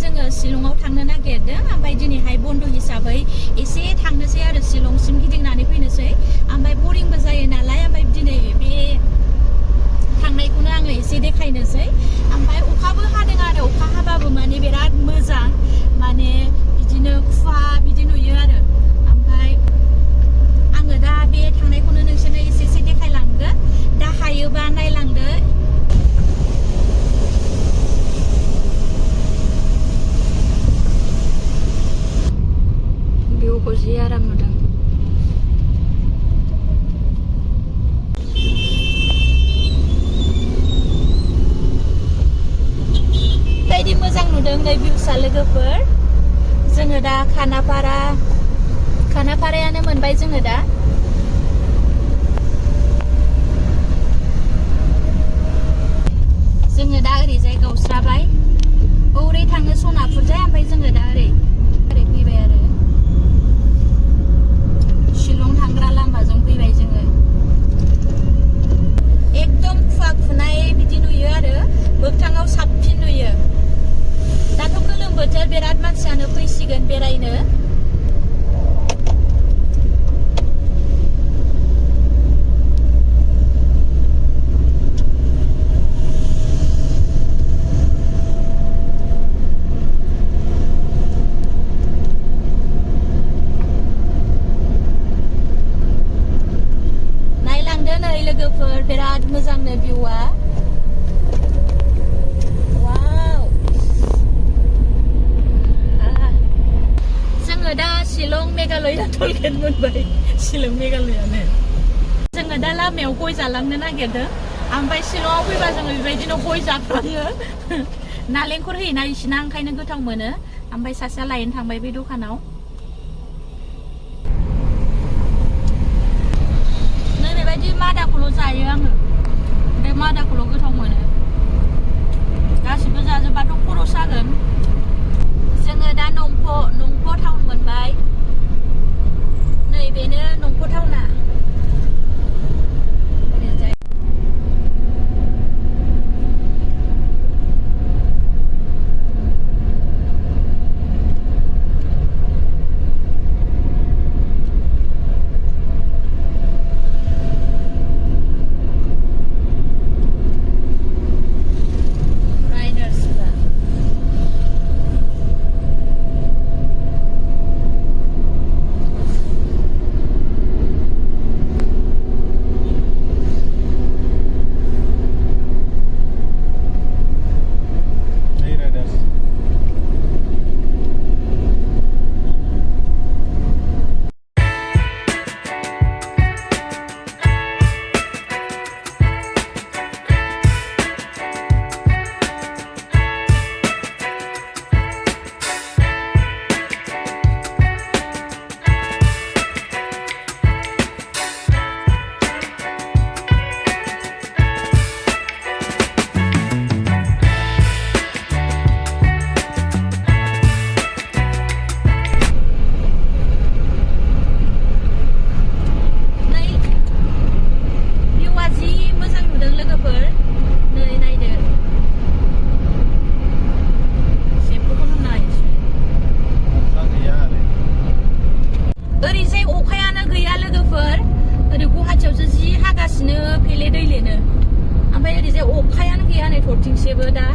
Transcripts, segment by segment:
जोङो शिलंआव थांनो नागिरदों ओमफ्राय दिनैहाय बन्द हिसाबै एसे थांनोसै आरो शिलंसिम गिदिंनानै फैनोसै ओमफ्राय बरिंबो जायो नालाय ओमफ्राय दिनै बे थांनायखौनो आङो एसे देखायनोसै ओमफ्राय अखाबो हादों आरो अखा हाबाबो माने बिराद मोजां माने बिदिनो खुवा बिदि नुयो आरो ओमफ्राय आङो दा बे थांनायखौनो नोंसोरनो एसे एसे देखायलांगोन दा हायोबा नायलांदो भिउखौ जि आराम नुदों बायदि मोजां नुदों नै भिउसा लोगोफोर जोङो दा खानापारायानो मोनबाय जोङो दा ओरैजाय गावस्राबाय ओरै थाङो सनापुरजाय ओमफ्राय जोङो दा ओरै फैबाय आरो शिलं थांग्रा लामाजों फैबाय जोङो एकदम खुवा खुनाय बिदि नुयो आरो मोगथाङाव साबसिन नुयो दाथ' गोलोम बोथोर बिराद मानसियानो फैसिगोन बेरायनो लोगोफोर बिराद मोजांनो भिउआ वाव जोङो दा शिलं मेघालया टलगेट मोनबाय शिलं मेघालयानो जोङो दा लामायाव गय जालांनो नागिरदों ओमफ्राय शिलंआव फैबा जोङो बेबायदिनो गय जाफ्लाङो नालेंखर होयोना इसिना ओंखायनो गोथाव मोनो ओमफ्राय सासेया लायनो थांबाय बे दखानाव मादाखौल' जायो आङो बे मादाखौल' गोथाव मोनो गासिबो जाजोबाथ' खर' सागोन जोङो दा नंप' टाउन मोनबाय नैबेनो नंप' टाउना थरथिंसेबो दा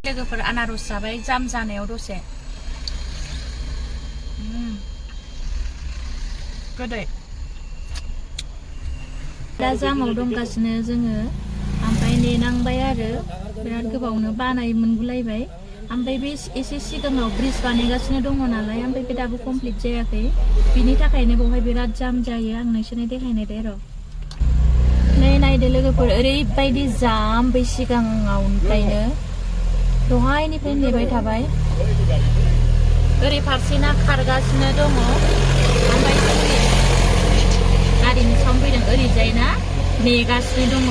लोगोफोर आनारस जाबाय जाम जानायाव दसे गोदै दा जामाव दंगासिनो जोङो ओमफ्राय नेनांबाय आरो बिराद गोबावनो बानाय मोनगुलायबाय ओमफ्राय बे एसे सिगाङाव ब्रिज बानायगासिनो दङ नालाय ओमफ्राय बे दाबो कमप्लिट जायाखै बिनि थाखायनो बेवहाय बिराद जाम जायो आं नोंसोरनो देखायनाय दे र' नै नायदो लोगोफोर ओरैबायदि जाम बै सिगाङावनिफ्रायनो दहायनिफ्राय नेबाय थाबाय ओरै फारसेना खारगासिनो दङ ओमफ्राय गारिनि साउन्ड फैदों ओरैजाय ना नेगासिनो दङ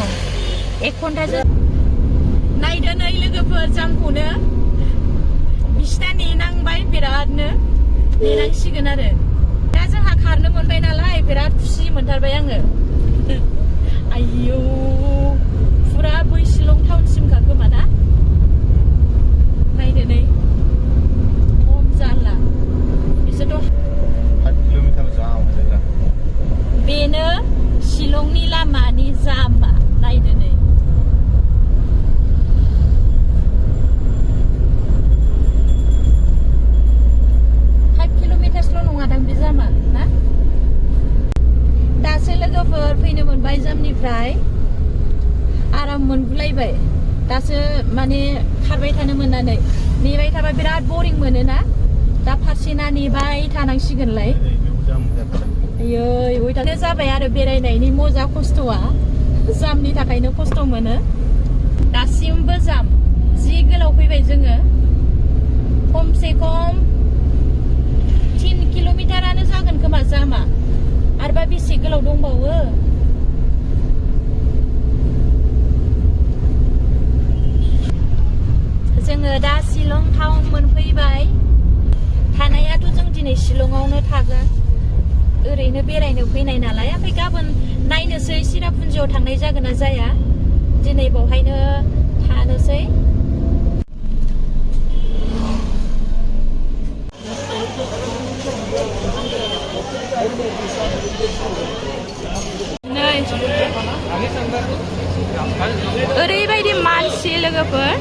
1 घन्टासो नायदो नै लोगोफोर जामखौनो बिसिना नेनांबाय बिरादनो नेनांसिगोन आरो खारनो मोनबाय नालाय बिराद खुसि मोनथारबाय आङो आयौ फुरा बै शिलं टाउनसिमखा खोमा ना नायदो नै खम जाला बिसोरथ' 8 किल'मिटार जाम जायगा बेनो शिलंनि लामानि जामा नायदो नै बे जामा ना दासो लोगोफोर फैनो मोनबाय जामनिफ्राय आराम मोनगुलायबाय दासो माने खारबाय थानो मोननानै नेबाय थाबा बिराद बरिं मोनोना दा फारसेना नेबाय थानांसिगोनलाय आयै उइटानो जाबाय आरो बेरायनायनि मजा खस्थ'आ जामनि थाखायनो खस्थ' मोनो दासिमबो जाम जि गोलाव फैबाय जोङो खमसे खम 3 किल'मिटारानो जागोन खोमा जामा आरोबा बेसे गोलाव दंबावो जोङो दा शिलं टाउन मोनफैबाय थानायाथ' जों दिनै शिलंआवनो थागोन ओरैनो बेरायनो फैनाय नालाय ओमफ्राय गाबोन नायनोसै चिरापुन्जियाव थांनाय जागोन ना जाया दिनै बावहायनो थानोसै ओरैबायदि मानसि लोगोफोर